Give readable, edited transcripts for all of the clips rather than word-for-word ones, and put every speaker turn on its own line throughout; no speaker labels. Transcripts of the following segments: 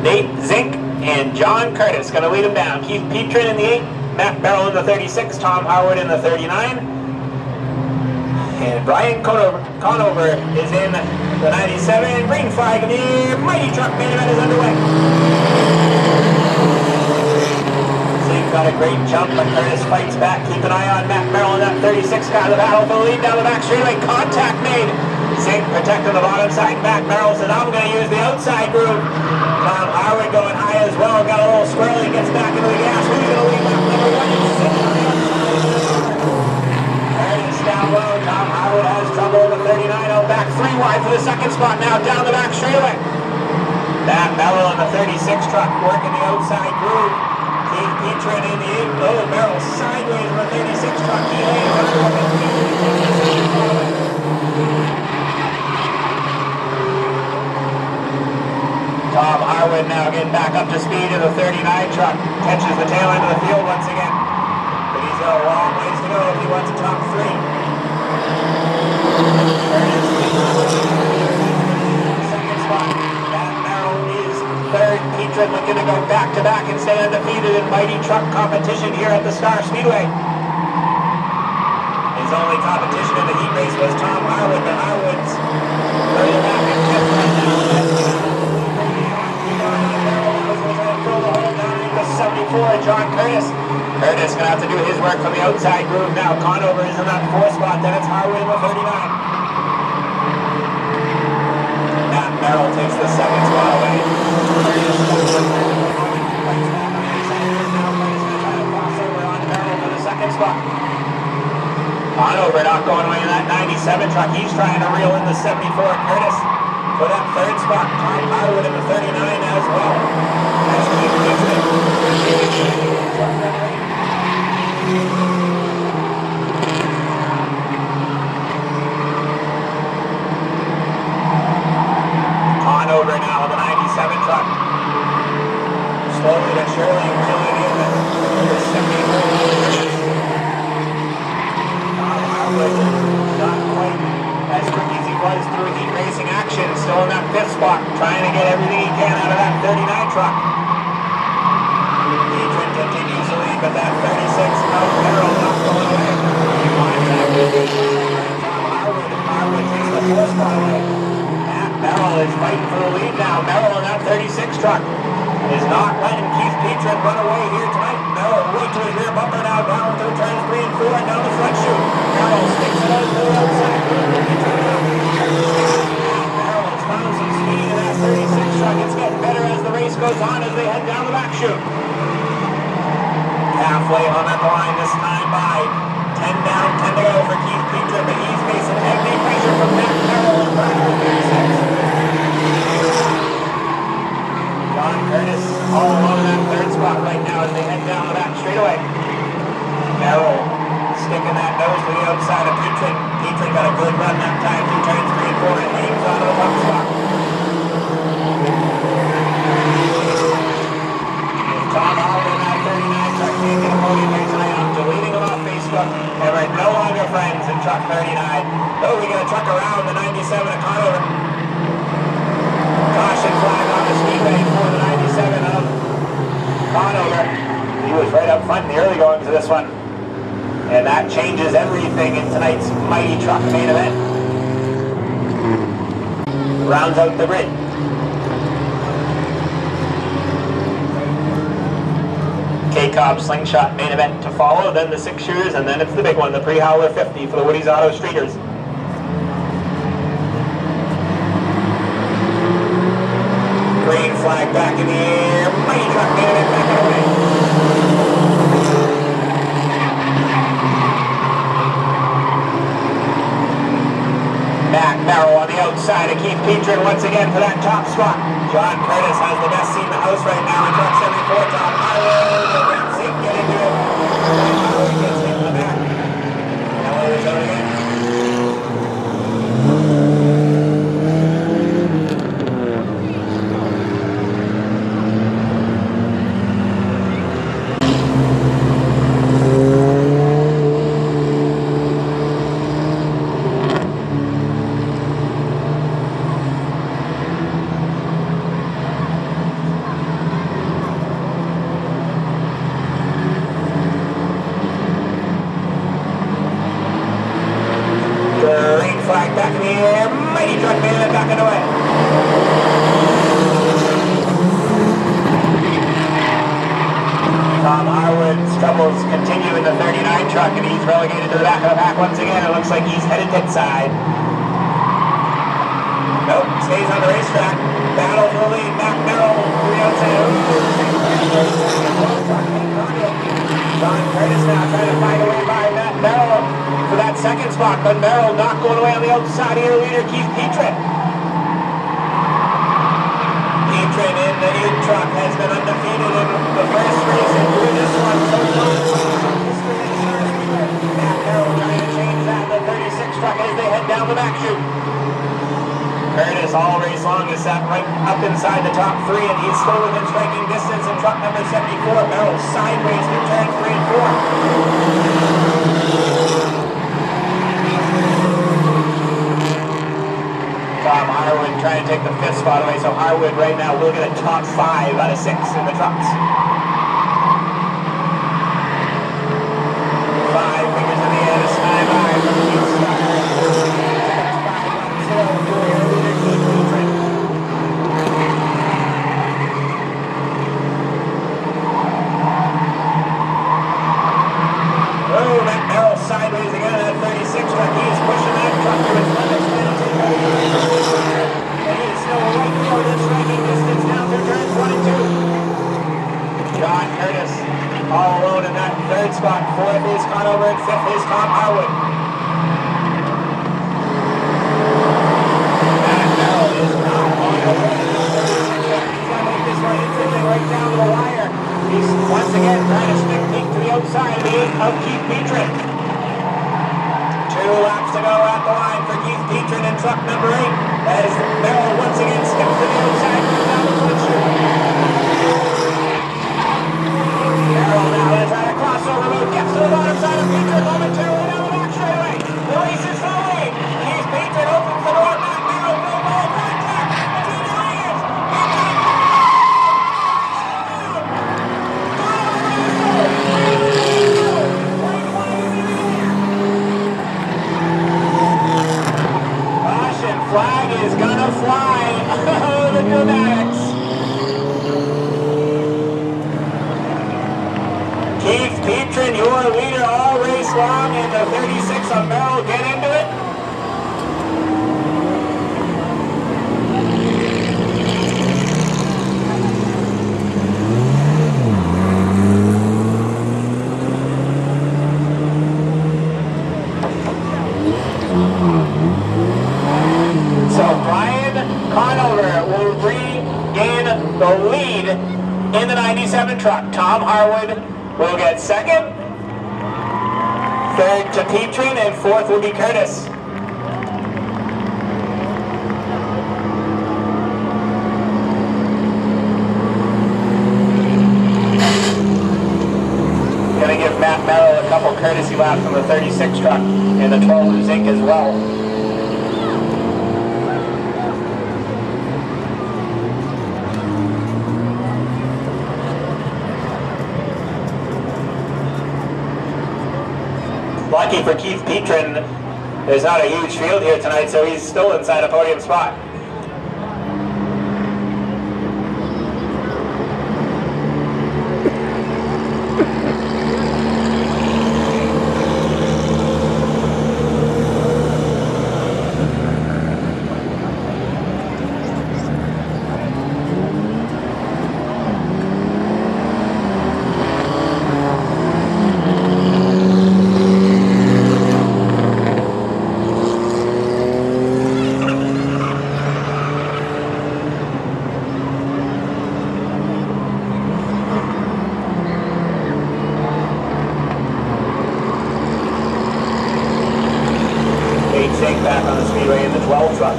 Nate Zink and John Curtis going to lead them down. Keith Petrin in the 8, Matt Barrell in the 36, Tom Howard in the 39. And Brian Conover is in the 97. Green flag in the air. Mighty Truck main event is underway. Zink got a great jump, but Curtis fights back. Keep an eye on Matt Barrell in that 36 car. The battle for the lead down the back straightaway. Contact made. Zink protecting the bottom side. Matt Barrell says, I'm going to use the outside groove. Tom Howard going high as well. Got a little swirly. Gets back into the gas. Who's going to lead lap number 1? Curtis down low. Tom Howard has trouble in the 39. Out back 3 wide for the second spot. Now down the back straightaway. Matt Barrell in the 36 truck working the outside groove. Keith Petrin in the 8. Oh, Barrell sideways in the 36 truck. He lays Tom Harwood now getting back up to speed in the 39 truck. Catches the tail end of the field once again. But he's got a long ways to go if he wants a top 3. Second spot. Matt Barrell is third. Petrin looking to go back-to-back and stay undefeated in mighty truck competition here at the Star Speedway. His only competition in the heat race was Tom Harwood, but Harwood's further back in 5th right now. 74, John Curtis. Curtis going to have to do his work from the outside groove now. Conover is in that 4th spot, then it's Harwood in the 39. Matt Barrell takes the 2nd spot away. Conover not going away in that 97 truck. He's trying to reel in the 74. Curtis for that 3rd spot. Tom Harwood in the 39 as well. That's Keith Petrin. Conover now with the 97 truck. Slowly but surely reeling in the 74. Tom Harwood not quite as quick as he was through heat racing action. Still in that 5th spot, trying to get everything he can out of that 39 truck. Petrin continues to lead, but that 36 Matt Barrell not going away. Harwood takes the 4th spot away. Matt Barrell is fighting for the lead now. Barrell in that 36 truck is not letting Keith Petrin run away here tonight. Barrell way to his rear bumper now, down through turns 3 and 4 and down the front chute. Barrell sticks it out to the outside. Barrell has found some speed in that 36 truck. It's getting better as the race goes on as they head down the back chute. Halfway on at the line this time by 10 down, 10 to go for Keith Petrin, but he's facing heavy pressure from Matt Barrell in front of 36. John Curtis all alone in that 3rd spot right now as they head down the back straightaway. Barrell sticking that nose to the outside of Petrin. Petrin got a good run that time through turns 3 and 4 and hangs on to the top spot. Tom Howard in that 39 truck can't get a podium here tonight. I'm deleting them off Facebook. They were no longer friends in truck 39. Oh, we got a truck around the 97 at Conover. Caution flag on the Speedway for the 97 of Conover. He was right up front in the early goings of this one. And that changes everything in tonight's mighty truck main event. Rounds out the grid. K-Cobb Slingshot main event to follow, then the 6-shooters, and then it's the big one, the Pre-Howler 50 for the Woody's Auto Streeters. Green flag back in the air, mighty truck main event back away. Matt Barrell on the outside of Keith Petrin once again for that top spot. John Curtis has the best seat in the house right now in truck 74. Tom Howard, Zink getting to it. Howard gets hit in the back. Now we'll show it again. truck, and he's relegated to the back of the pack once again. It looks like he's headed pit side. Nope, stays on the racetrack. Battle for the lead. Mac Merrill, 3 outside. John Curtis now trying to find a way by Matt Merrill for that second spot, but Merrill not going away on the outside of your leader, Keith Petrin. Petrin in the 8 truck has been undefeated in the first race and through this one. Matt Merrill trying to change that in the 36 truck as they head down the back chute. Curtis all race long is sat right up inside the top 3, and he's still within striking distance in truck number 74. Merrill sideways through turns 3 and 4. Tom Harwood trying to take the 5th spot away, so Harwood right now will get a top 5 out of 6 in the trucks. 5 fingers in the air to Sky by from the east side. Sideways again at 36 truck. He is pushing that truck to his limits. And he is still right for this striking distance down through turns 1 and 2. John Curtis all alone in that 3rd spot. 4th is Conover and 5th is Tom Harwood. Matt Merrill is not on the way. He's going to make this one instantly right down to the wire. He's once again trying to stick peek to the outside of Keith Petrin. 2 laps to go at the line for Keith Petrin in truck number 8 as Merrill once again steps to the outside down the front chute. Merrill now is at a crossover move, gets to the bottom side of Petrin momentarily down the back straightaway. The race is for the lead. Keith Petrin opens the door, Matt Merrill, no ball, contact between the leaders. Flag is gonna fly. Oh, the dramatics. Keith Petrin, your leader all race long in the 36 of Merrill. Get into it. Conover will regain the lead in the 97 truck. Tom Harwood will get 2nd, 3rd to Petrin, and 4th will be Curtis. Going to give Matt Merrill a couple courtesy laps on the 36 truck and the 12 Zinc as well. Lucky for Keith Petrin, there's not a huge field here tonight, so he's still inside a podium spot. Back on the Speedway in the 12 truck.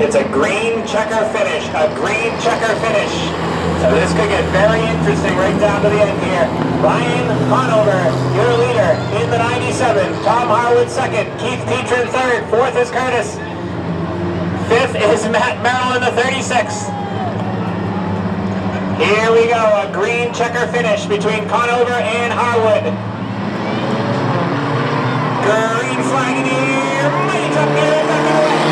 It's a green checker finish, So this could get very interesting right down to the end here. Ryan Conover, your leader in the 97. Tom Harwood 2nd, Keith Petrin 3rd, 4th is Curtis. Fifth is Matt Merrill in the 36. Here we go, a green checker finish between Conover and Harwood. Green flag in the air, mighty top gear, back away.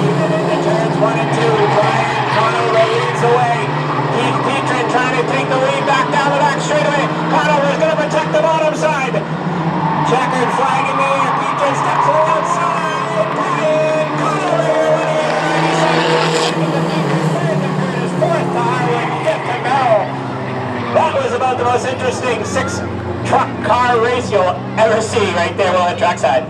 Even into turns 1 and 2, Brian Conover leads away. Keith Petrin trying to take the lead back down the back straightaway. Conover is going to protect the bottom side. Checkered flag in the air, Petrin steps to the outside. Brian Conover fourth to Harwood, fifth to Merrill. That was about the most interesting 6-truck car race you'll ever see right there on the trackside.